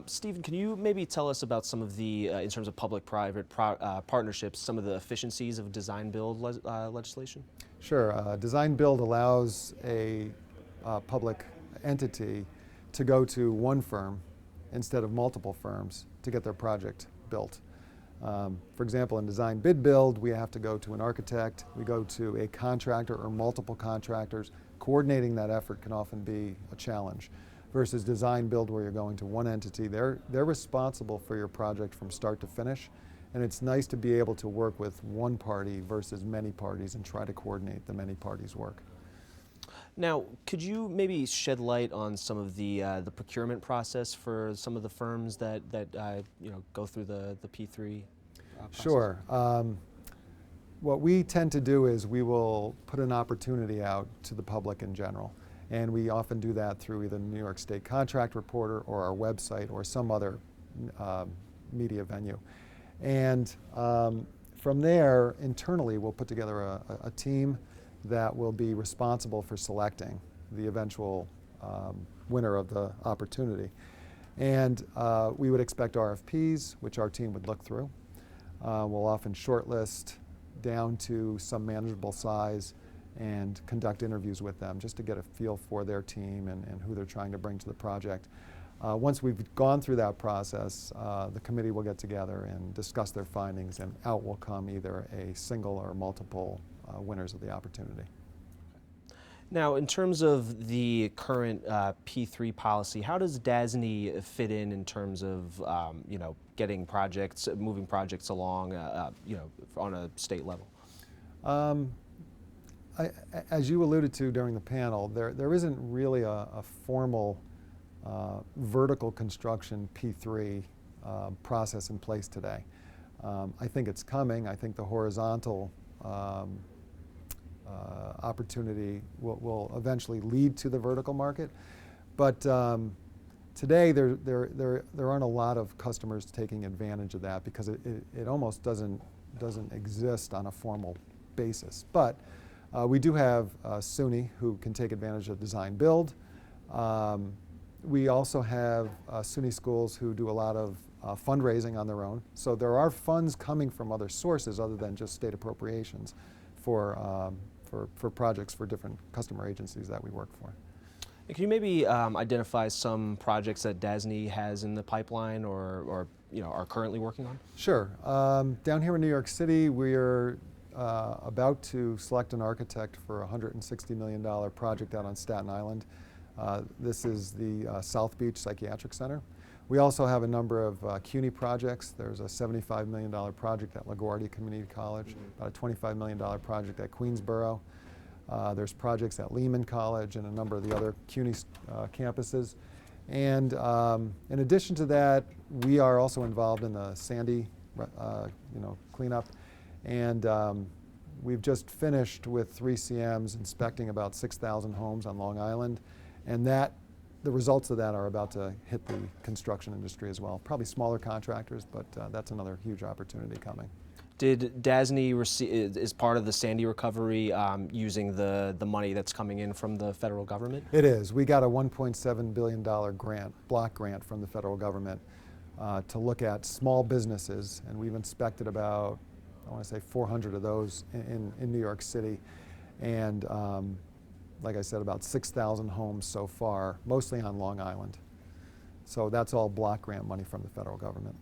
Stephen, can you maybe tell us about some of the, in terms of public-private partnerships, some of the efficiencies of design-build legislation? Sure. Design build allows a public entity to go to one firm instead of multiple firms to get their project built. For example, in design bid build, we have to go to an architect, we go to a contractor or multiple contractors. Coordinating that effort can often be a challenge. Versus design build, where you're going to one entity, they're responsible for your project from start to finish. And it's nice to be able to work with one party versus many parties and try to coordinate the many parties' work. Now, could you maybe shed light on some of the procurement process for some of the firms that go through the P3 process? Sure. What we tend to do is we will put an opportunity out to the public in general. And we often do that through either the New York State Contract Reporter or our website or some other media venue. And from there, internally, we'll put together a team that will be responsible for selecting the eventual winner of the opportunity. And we would expect RFPs, which our team would look through. We'll often shortlist down to some manageable size and conduct interviews with them just to get a feel for their team and who they're trying to bring to the project. Once we've gone through that process, the committee will get together and discuss their findings, and out will come either a single or multiple winners of the opportunity. Now, in terms of the current P3 policy, how does DASNY fit in terms of getting projects, moving projects along, on a state level? As you alluded to during the panel, there isn't really a formal vertical construction P3 process in place today. I think it's coming. I think the horizontal opportunity will eventually lead to the vertical market. But today there aren't a lot of customers taking advantage of that because it almost doesn't exist on a formal basis. But we do have SUNY who can take advantage of design build. We also have SUNY schools who do a lot of fundraising on their own. So there are funds coming from other sources other than just state appropriations for projects for different customer agencies that we work for. And can you maybe identify some projects that DASNY has in the pipeline or are currently working on? Sure. Down here in New York City, we're about to select an architect for a $160 million project out on Staten Island. This is the South Beach Psychiatric Center. We also have a number of CUNY projects. There's a $75 million project at LaGuardia Community College, about a $25 million project at Queensboro. There's projects at Lehman College and a number of the other CUNY campuses. And in addition to that, we are also involved in the Sandy cleanup. And we've just finished with 3 CMs inspecting about 6,000 homes on Long Island. And the results of that are about to hit the construction industry as well. Probably smaller contractors, but that's another huge opportunity coming. Did DASNY receive, is part of the Sandy recovery using the money that's coming in from the federal government? It is. We got a $1.7 billion block grant from the federal government to look at small businesses, and we've inspected about, I want to say 400 of those in New York City. And like I said, about 6,000 homes so far, mostly on Long Island. So that's all block grant money from the federal government.